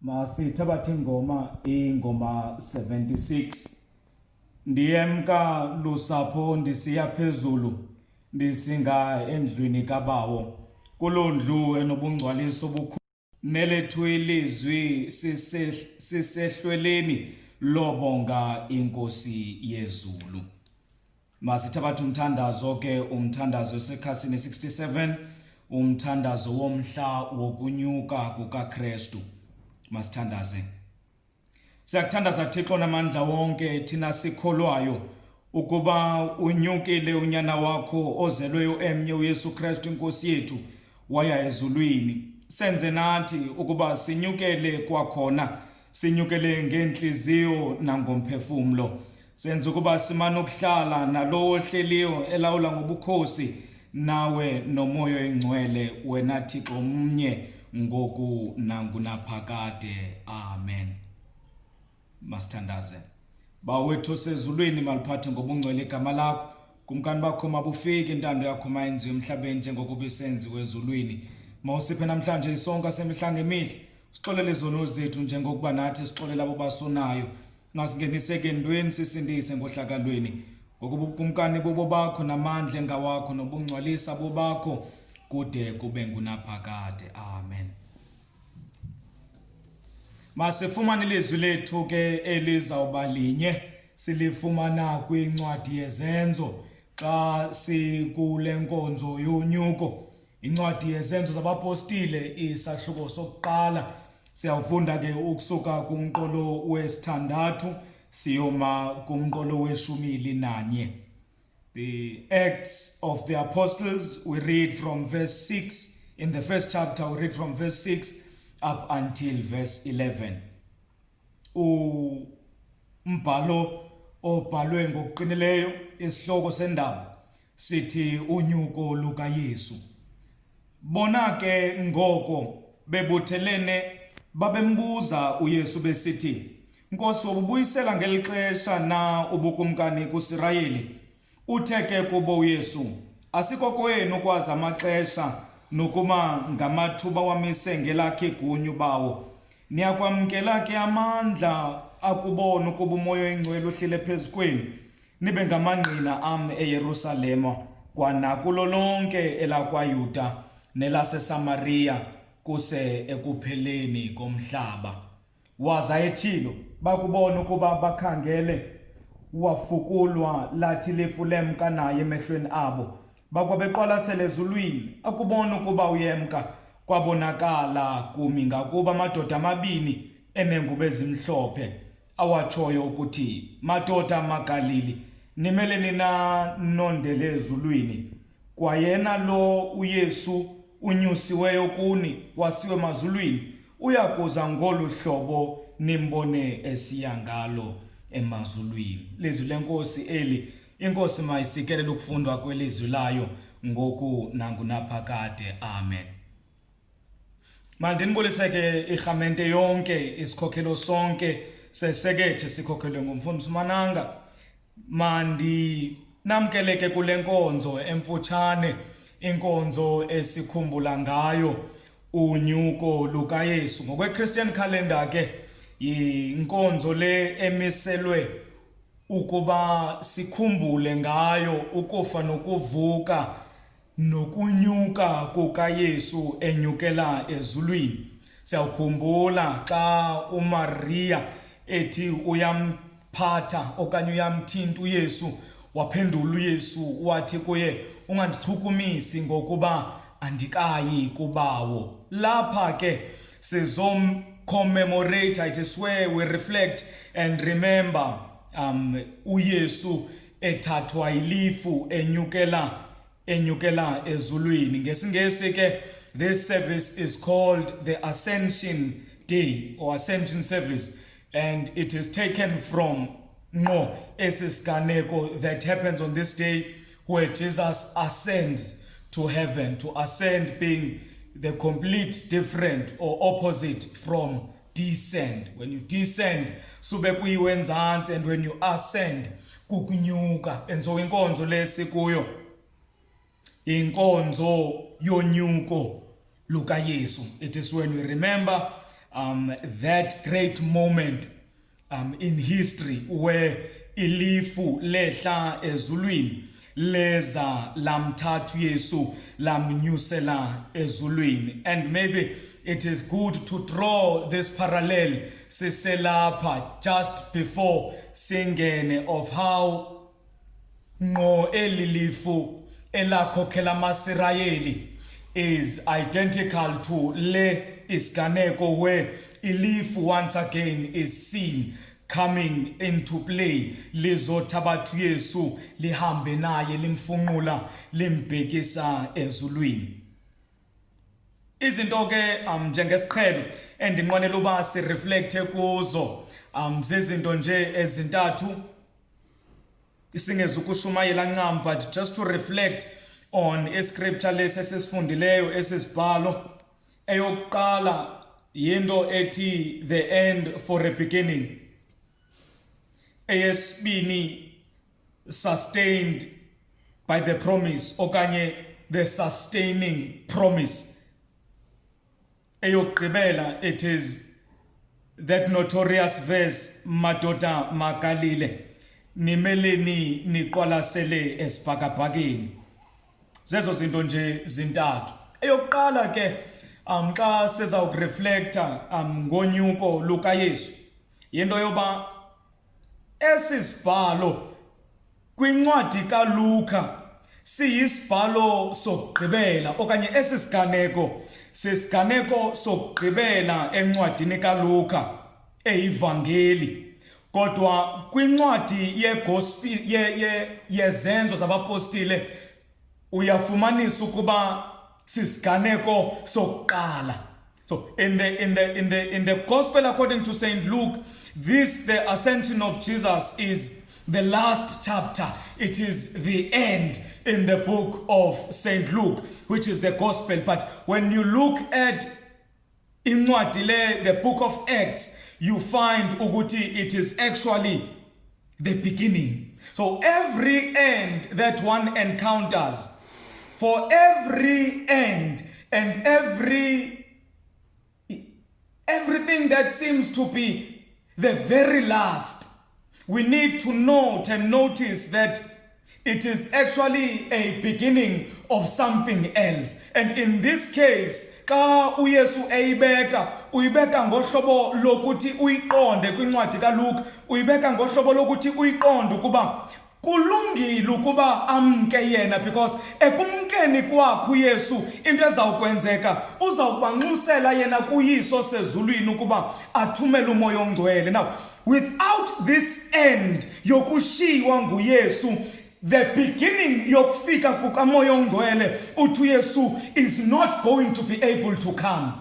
Masithabatha ingoma 76. Ndiyemka lusapho ndisiya phezulu ndisinga endlwini kabawo kulondlu enobungcwaliso obukhulu nelethu ilizwi sisehlweleni lobonga inkosi yezulu. Masithabatha umthandazo ke umthandazo sekhasini 67 umthandazo womhla wokunyuka kukaKristu. Masithandaze. Siyakuthandaza Thixo namandla wonke thina sikholwayo ukuba unyukile unyana wakho ozelweyo emnye uYesu Kristu inkosi yethu waya ezulwini. Senze nathi ukuba sinyukele kwakhona, sinyukele ngenhliziyo nangomphefumlo. Senze ukuba simane ukuhlala nalowo ohleliyo elawula ngobukhosi nawe nomoya oyingcwele wena Thixo mnye ngoku nangunaphakade. Amen. Masithandaze. Bawethu sezulwini maliphathe ngobungcwele igama lakho, kumkani bakho mabufike intando yakho mayenziwe emhlabeni njengokuba isenziwe ezulwini. Mawusiphe namhlanje isonka semihla ngemihle, sixolele izono zethu njengokuba nathi sixolela abo basonayo. Ngasingeniseke endweni sisindise ngohlakalweni, ngokuba ubukumkani bobo bakho namandla engawakho nobungcwalisa bobakho kude kube ngunaphakade. Amen. Masifumane ilizwi lethu ke elizawuba linye, silifumana kwincwadi yezenzo xa sikule nkonzo yonyuko. Incwadi yezenzo zabapostile isahluko sokuqala. Siyafunda ke ukusuka kumqolo wesithandathu siyoma kumqolo we-11. The Acts of the Apostles, we read from verse 6. In the first chapter, we read from verse 6 up until verse 11. Umbhalo obhalwe ngokuqinileyo, isihloko sendaba sithi unyuko lukaYesu. Bona ke ngoko bebuthelene babembuza uYesu besithi, Nkosi, ubuyisela ngeli xesha na ubukumkani kuSirayeli? Uthe ke kubo uYesu, asikho kwenu ukwazi amaxesha nokuba ngamathuba wamise ngelakhe igunya bawo. Niyakwamkela ke amandla akubona ukuba umoya oyingcwele uhlile phezu kwenu, nibe ngamangqina am eYerusalema kwanakulo lonke elakwayuda nelaseSamariya kuse ekupheleni komhlaba. Waza etshilo bakubona ukuba bakhangele wafukulwa lathi lifulemka naye emehlweni abo. Bakwabeqwalasele ezulwini akubona ukuba uyemka, kwabonakala kumi ngakuba amadoda amabini enengubo ezimhlophe awatshoyo ukuthi, madoda amaGalili, nimele nina nondele ezulwini. Kwayena lo uYesu unyusiweyo kuni wasiwe emazulwini uyakuza ngolu hlobo nimbone esiya ngalo emazulwini. Lizwi lenkosi eli. Inkosi mayisikelele ukufundwa kwelizwi layo ngoku nangunaphakade. Amen. Mandinibulise ke irhamente yonke, isikhokhelo sonke sesekethe sikhokhelwe ngumfundisi uMananga. Namkeleke kule nkonzo emfutshane, inkonzo esikhumbula ngayo unyuko lukaYesu. Ngokwe-Christian calendar ke yinkonzo le emiselwe ukuba sikhumbule ngayo ukufa nokuvuka nokunyuka kukaYesu enyukela ezulwini. Siyawukhumbula xa uMaria ethi uyamphatha okanye uyamthinta uYesu, waphendula uYesu wathi kuye, ungandichukumisi ngokuba andikayi kubawo. Lapha ke commemorate, it is where we reflect and remember uYesu ethathwa ilifu enyukela ezulwini. Ngesingesi ke this service is called the Ascension Day or Ascension Service, and it is taken from esisiganeko that happens on this day where Jesus ascends to heaven. To ascend being the complete different or opposite from descend. When you descend sube kuyiwenzansi, and when you ascend kukunyuka. And so inkonzo lesikuyo inkonzo yonyuko lukaYesu. It is when we remember that great moment in history where ilifu lehla ezulwini leza lamthathu Yesu lamnyusela ezulwini. And maybe it is good to draw this parallel siselapha just before singene of how ngo elilifu elakhokhela amasirayeli is identical to le isiganeko where ilifu once again is seen coming into play lizothabathu Yesu lihambe naye limfunqula limbhekisa ezulwini. Izinto ke njengesiqhelo endinqwenela uba sireflecte kuzo zezinto nje ezintathu isingeza ukushumayela ncam, but just to reflect on iscripture lesi esisifundileyo esisibhalo. Eyokuqala yinto ethi the end for a beginning. Eyesibini sustained by the promise okanye the sustaining promise. Eyokugqibela it is that notorious verse madoda magalile nimeleni niqwalasele esibhakabhakeni. Zezo zinto nje zintathu. Eyokuqala ke xa sizawureflecta ngonyuko lukaYesu yinto yoba esisibhalo kwincwadi kaLuka siyisibhalo sokugqibela okanye esisiganeko sesiganeko sokugqibela encwadini kaLuka eyivangeli. Kodwa kwincwadi yegospel yezenzo zabapostile uyafumanisa ukuba sisiganeko sokuqala. So in the gospel according to Saint Luke, the ascension of Jesus is the last chapter. It is the end in the book of Saint Luke, which is the gospel. But when you look at the book of Acts, you find ukuthi it is actually the beginning. So every end that one encounters, for every end and everything that seems to be the very last, we need to note and notice that it is actually a beginning of something else. And in this case, xa uYesu uyibeka ngohlobo lokuthi uyiqonde kwincwadi kaLuke, uyibeka ngohlobo lokuthi uyiqonde ukuba kulungile ukuba amke yena, because ekumkeni kwakhe uYesu into ezawukwenzeka uzawubanxusela yena kuyiso sezulwini ukuba athumele umoya ongcwele. Now, without this end yokushiywa nguYesu, the beginning yokufika kukamoya ongcwele uthi uYesu is not going to be able to come.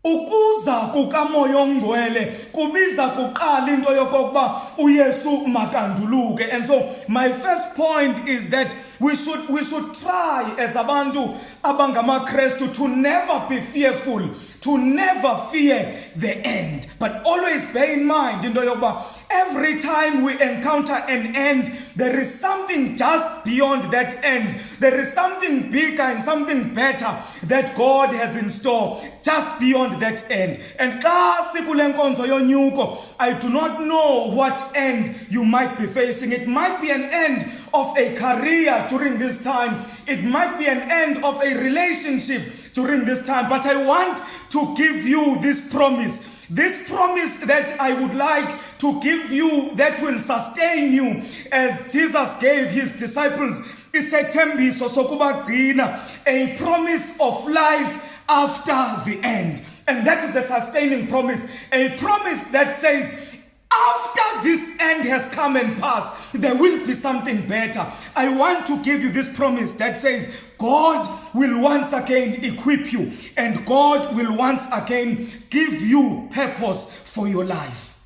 Ukuza kukamoya ongcwele kubiza kuqala into yokokuba uYesu makanduluke. And so my first point is that we should try as abantu abangamaKristu to never be fearful, to never fear the end, but always bear in mind into yokuba every time we encounter an end, there is something just beyond that end. There is something bigger and something better that God has in store just beyond that end. And xa sikule nkonzo yonyuko, I do not know what end you might be facing. It might be an end of a career during this time. It might be an end of a relationship during this time. But I want to give you this promise that I would like to give you that will sustain you as Jesus gave his disciples. Isethembiso sokubagcina, a promise of life after the end. And that is a sustaining promise, a promise that says, after this end has come and passed, there will be something better. I want to give you this promise that says, God will once again equip you, and God will once again give you purpose for your life.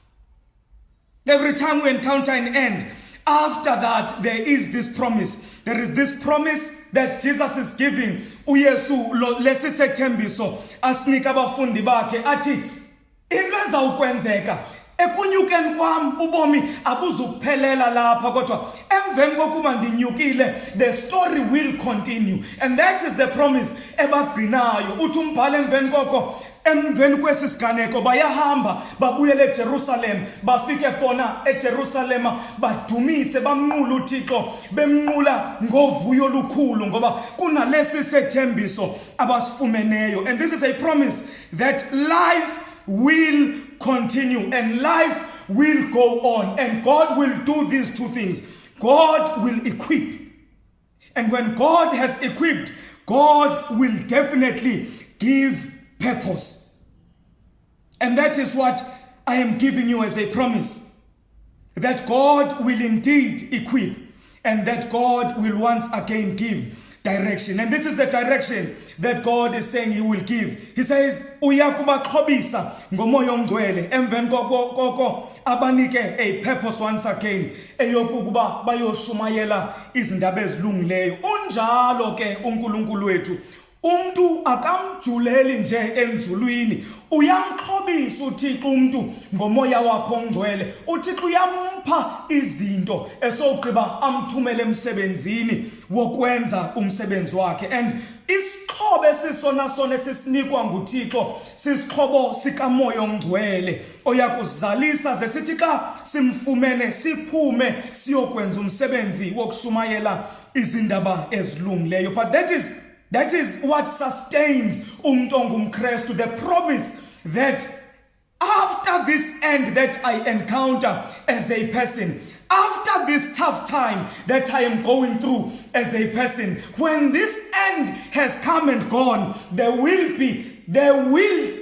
Every time we encounter an end, after that, there is this promise. There is this promise that Jesus is giving. uYesu lesisethembiso asinika abafundi bakhe athi into ezawukwenzeka ekunyukeni kwam ubomi abuzukuphelela lapha, kodwa emveni kokuba ndinyukile the story will continue. And that is the promise ebagcinayo. Uthi umbhalo emveni koko emveni kwesi siganeko bayahamba babuyele eJerusalem, bafike bona eJerusalem badumise bamnqula uThixo, bemnqula ngovuyo olukhulu ngoba kunalesi sethembiso abasifumeneyo. And this is a promise that life will continue and life will go on, and God will do these two things. God will equip, and when God has equipped, God will definitely give purpose. And that is what I am giving you as a promise, that God will indeed equip, and that God will once again give direction. And this is the direction that God is saying he will give. He says, uyakubaxhobisa ngomoya omngcwele, emveni koko abanike a purpose once again, eyokuba bayoshumayela izindaba ezilungileyo. Unjalo ke uNkulunkulu wethu, umuntu akamjuleli nje enzulwini, uyamxhobisa uThixo umuntu ngomoya wakhe ongcwele. uThixo uyampha izinto esogqiba amthumele emsebenzini wokwenza umsebenzi wakhe. And isixhobo esisona sona esisinikwa nguThixo sisixhobo sikamoya ongcwele oyakuzalisa ze sithi xa simfumene siphume siyokwenza umsebenzi wokushumayela izindaba ezilungileyo. But that is what sustains umuntu ongumKristu, the promise that after this end that I encounter as a person, after this tough time that I am going through as a person, when this end has come and gone, there will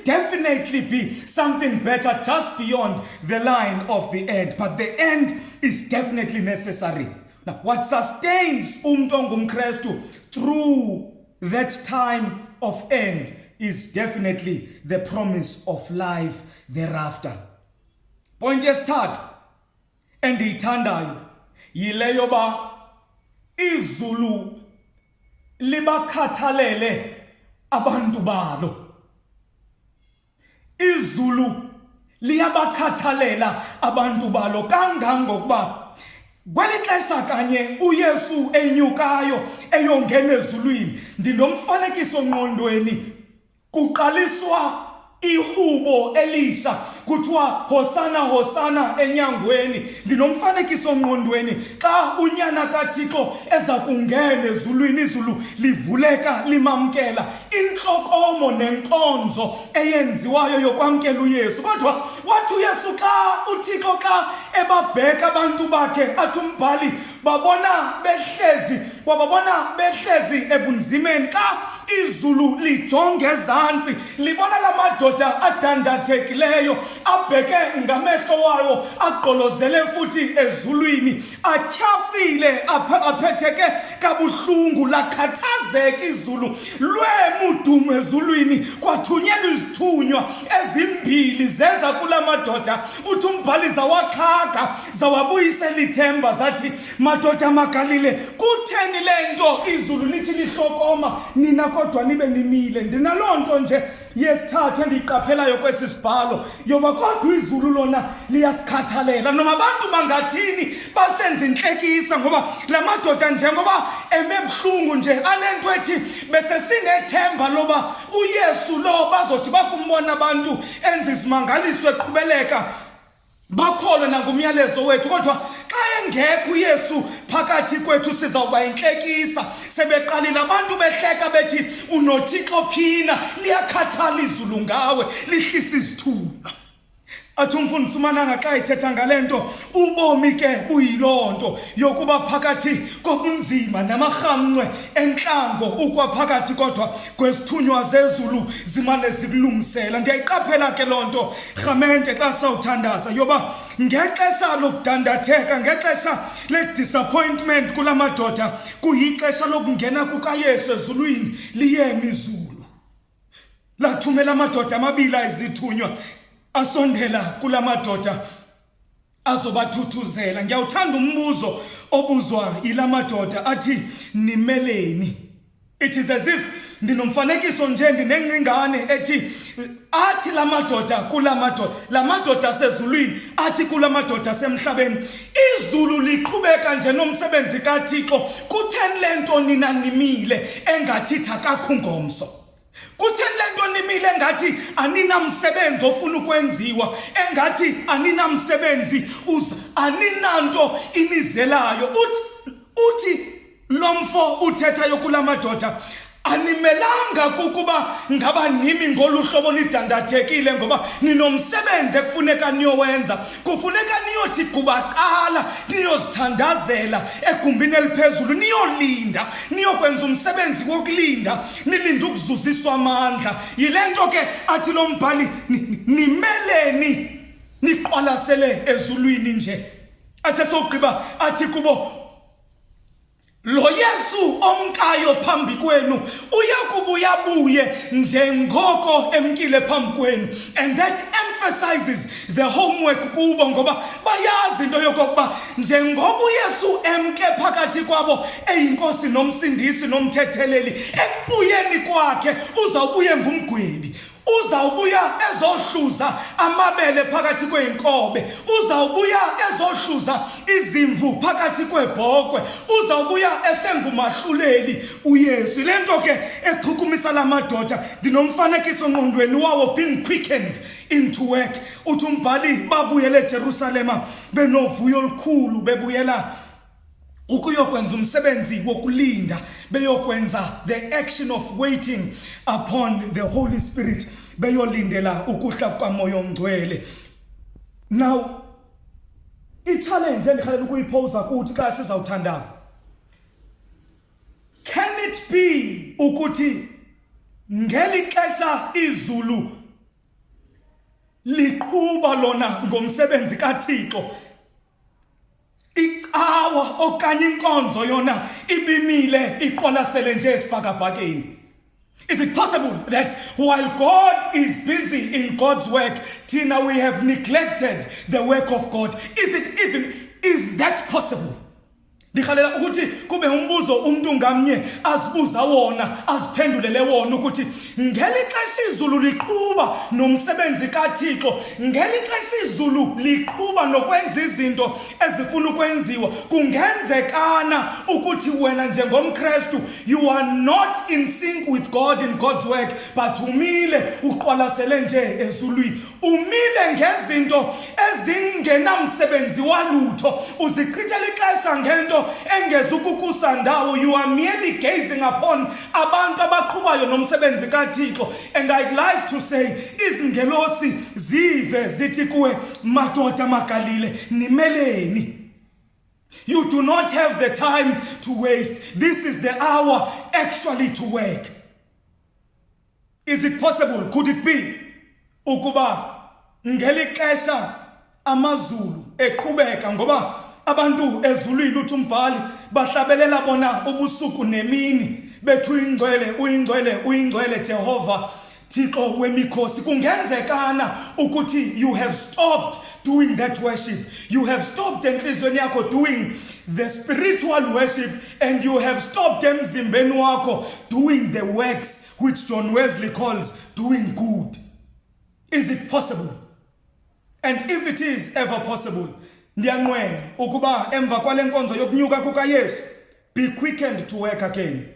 definitely be something better just beyond the line of the end. But the end is definitely necessary. Now, what sustains umuntu ongumKristu through that time of end is definitely the promise of life thereafter. Point yesithathu endiyithandayo yile yoba izulu libakhathalele abantu balo. Izulu liyabakhathalela abantu balo kangangokuba kweli xesha kanye uYesu enyukayo eyongena ezulwini, ndinomfanekiso ngqondweni kuqaliswa ihubo elisha kuthiwa hosana hosana enyangweni. Ndinomfanekiso ngqondweni xa unyana kaThixo eza kungena ezulwini, izulu livuleka limamkela, intlokomo nenkonzo eyenziwayo yokwamkela uYesu. Kodwa wathi uYesu xa uThixo xa ebabheka abantu bakhe, athi umbhali babona behlezi ebunzimeni. Xa izulu lijonge ezantsi libona la madoda adandathekileyo, abheke ngamehlo wayo aqolozele futhi ezulwini, atyhafile, aphetheke kabuhlungu, lakhathazeka izulu, lwemudumo ezulwini. Kwathunyelwa izithunywa ezimbili zeza kula madoda, uthi umbhali zawaxhaga zawabuyisela ithemba, zathi madoda magalile, kutheni le nto izulu lithi lihlokoma nina kodwa nibe nimile? Ndinaloo nto nje yesithathu endiyiqaphelayo kwesi sibhalo yoba kodwa izulu lona liyasikhathalela, noma abantu bangathini basenza intlekisa, ngoba la madoda njengoba emebuhlungu nje anento ethi besesinethemba loba uYesu lo bazothi bakumbona abantu enza isimangaliso eqhubeleka bakholwe nangumyalezo wethu. Kodwa xa engekho uYesu phakathi kwethu sizawuba intlekisa. Sebeqalile abantu behleka bethi unoThixo phina, liyakhathala izulu ngawe, lihlisa izithunywa. Athi umfundisi uMananga xa ithetha ngale nto, ubomi ke buyiloo nto yokuba phakathi kobunzima namarhamncwe entlango ukwaphakathi kodwa kwezithunywa zezulu zimane zikulungisela. Ndiyayiqaphela ke loo nto rhamente xa sawuthandaza yoba ngexesha lokudandatheka, ngexesha le-disappointment kula madoda, kuyixesha lokungena kukaYesu ezulwini liyema izulu. Lathumela amadoda amabili ayizithunywa asondela kula madoda azobathuthuzela. Ngiyawuthanda umbuzo obuzwa ila madoda athi nimeleni. It is as if ndinomfanekiso nje ndinengcingane ethi athi la madoda kula madoda, la madoda asezulwini athi kula madoda asemhlabeni, izulu liqhubeka nje nomsebenzi kaThixo, kutheni le nto nina nimile engathi thakakho ngomso? Kutheni lento nimile ngathi aninamsebenzi ofuna ukwenziwa, engathi aninamsebenzi aninanto inizelayo. Uthi lomfo uthethayo kulamadoda, animelanga kukuba ngaba nimi ngolu hlobo nidandathekile ngoba ninomsebenzi ekufuneka niyowenza. Kufuneka niyothi kubaqala niyozithandazela egumbini eliphezulu, niyolinda, niyokwenza umsebenzi wokulinda, nilinde ukuzuziswa amandla. Yile nto ke athi lo mbhali, nimeleni niqwalasele ezulwini nje. Athe sogqiba athi kubo, lo Yesu omkayo phambi kwenu uyakubuya buye njengoko emkile phambi kwenu. And that emphasizes the homework kubo, ngoba bayazi into yokokuba njengoba uYesu emke phakathi kwabo eyinkosi nomsindisi nomthetheleli, ekubuyeni kwakhe uzawubuye ngumgwebi. Uzawubuya ezohluza amabele phakathi kweinkobe, uzawubuya ezohluza izimvu phakathi kwebhokwe, uzawubuya esengumahluleli uYesu. Lento ke eqhukumisa lamadoda ndinomfanekiso ngqondweni wawo, being quickened into work. Uthi umbhali babuyele eJerusalema benovuyo olukhulu, bebuyela ukuyokwenza umsebenzi wokulinda, beyokwenza the action of waiting upon the Holy Spirit, beyolindela ukuhla kwamoya omngcwele. Now i-challenge endikhalela ukuyiphosa kuthi xa sizawuthandaza, can it be ukuthi ngeli xesha izulu liqhuba lona ngomsebenzi kaThixo, icawa okanye inkonzo yona ibimile iqwalasele nje esibhakabhakeni? Is it possible that while God is busy in God's work, Tina, we have neglected the work of God? Is that possible? Ndikhalela ukuthi kube umbuzo umuntu ngamnye azibuza wona, aziphendulele wona ukuthi ngeli xesha izulu liqhuba nomsebenzi kaThixo, ngeli xesha izulu liqhuba nokwenza izinto ezifuna ukwenziwa, kungenzekana ukuthi wena njengomKristu you are not in sync with God in God's work, but umile uqwalasele nje ezulwini, umile ngezinto ezingenamsebenzi walutho, uzichithela ixesha ngento engezukukusa ndawo. You are merely gazing upon abantu abaqhubayo nomsebenzi kaThixo. And I'd like to say, izingelosi zive zithi kuwe, madoda magalile, nimeleni. You do not have the time to waste. This is the hour actually to work. Is it possible? Could it be ukuba ngeli xesha amazulu eqhubeka, ngoba abantu ezulwini uthi umbhali bahlabelela bona ubusuku nemini bethi uyingcwele uyingcwele uyingcwele Jehova Thixo wemikhosi? Kungenzekana ukuthi you have stopped doing that worship, you have stopped enhlizweni yakho doing the spiritual worship, and you have stopped emzimbeni wakho doing the works which John Wesley calls doing good. Is it possible? And if it is ever possible, ndiyanqwena ukuba emva kwale nkonzo yokunyuka kukaYesu, be quickened to work again.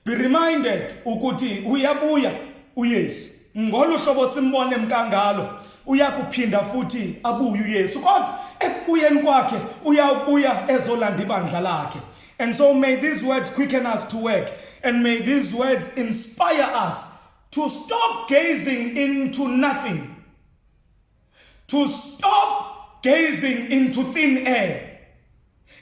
Be reminded ukuthi uyabuya uYesu. Ngolu hlobo simbone mkangalo, uyakuphinda futhi abuye uYesu, kodwa ekubuyeni kwakhe uyabuya ezolanda ibandla lakhe. And so may these words quicken us to work, and may these words inspire us to stop gazing into nothing, to stop gazing into thin air.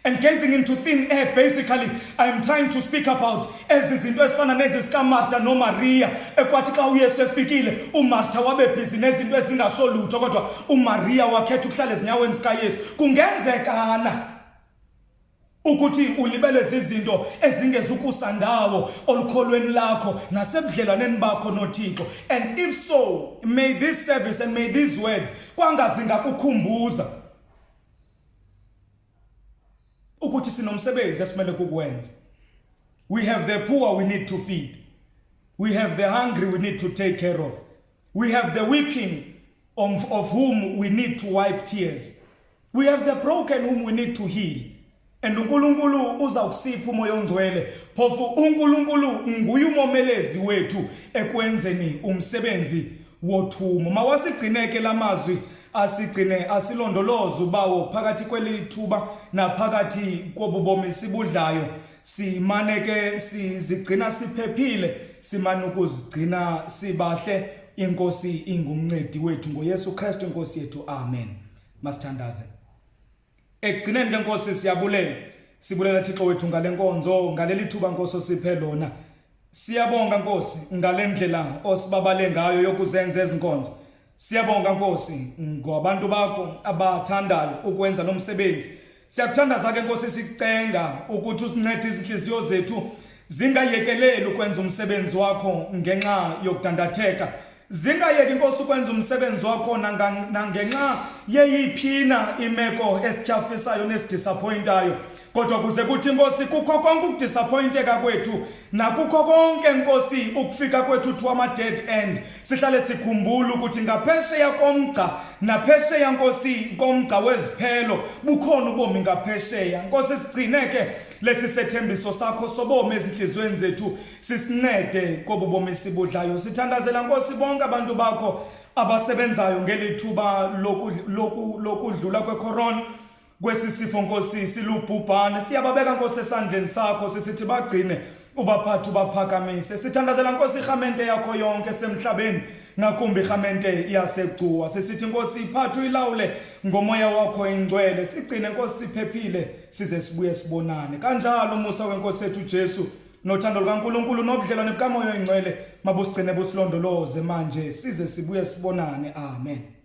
And gazing into thin air, basically, I'm trying to speak about ezi zinto ezifana nezi zika Martha no Maria, ekwathi xa uYesu efikile uMartha wabe busy nezinto ezingasho lutho, kodwa uMaria wakhetha ukuhlala ezinyaweni zikaYesu. Kungenzekana ukuthi ulibele zizinto ezingezukusa ndawo olukholweni lakho nasebudlelwaneni bakho noThixo. And if so, may this service and may these words kwangazingakukhumbuza ukuthi sinomsebenzi esimele kuwenza. We have the poor we need to feed. We have the hungry we need to take care of. We have the weeping of whom we need to wipe tears. We have the broken whom we need to heal. and uNkulunkulu uzawusipha umoya ongcwele. Phofu uNkulunkulu nguye umomelezi wethu ekwenzeni umsebenzi wothumo. Mawasigcineke lamazwi asigcine asilondoloze ubawo phakathi kwelithuba naphakathi kobubomi sibudlayo. Simaneke sizigcina siphephile, simane ukuzigcina sibahle. Inkosi ingumncedi wethu ngoYesu Kristu inkosi yethu. Amen. Masithandaze. Ekugcineni lenkosi sibulela Thixo wethu ngale nkonzo, ngaleli thuba Nkosi osiphe lona. Siyabonga Nkosi ngalendlela osibabale ngayo yokuzenza ezinkonzo. Siyabonga Nkosi ngabantu bakho abathandayo ukwenza lo msebenzi. Siyakuthandaza ke Nkosi sikucenga ukuthi usincede izinhliziyo zethu zingayekeleli ukwenza umsebenzi wakho ngenxa yokudandatheka. Zingayeki Nkosi ukwenza umsebenzi wakho nangenxa yeyiphina imeko esichafisayo nesidisappointayo. Kodwa kuze kuthi Nkosi kukho konke ukudisappointeka kwethu nakukho konke Nkosi ukufika kwethu to ama dead end, sihlale sikhumbula ukuthi ngaphesheya komgca naphesheya Nkosi komgca weziphelo bukhona ubomi ngaphesheya. Nkosi sigcineke lesi sethembiso sakho sobomi ezinhlizweni zethu, sisincede kobubomi sibudlayo. Sithandazela Nkosi bonke abantu bakho abasebenzayo ngelithuba lokudlula kwecorona, kwesisifo Nkosi silubhubhane. Siyababeka Nkosi esandleni sakho, sisithi bagcine ubaphathe ubaphakamise. Sithandazela Nkosi irhamente yakho yonke semhlabeni nakumbi irhamente yaseGcuwa. Sisithi Nkosi iphathe uyilawule ngomoya wakho ingcwele. Sigcine Nkosi siphephile size sibuye sibonane. Kanjalo umusa weNkosi yethu Jesu nothando lukaNkulunkulu nobudlelwane bukamoya oyingcwele mabusigcine busilondoloze manje size sibuye sibonane. Amen.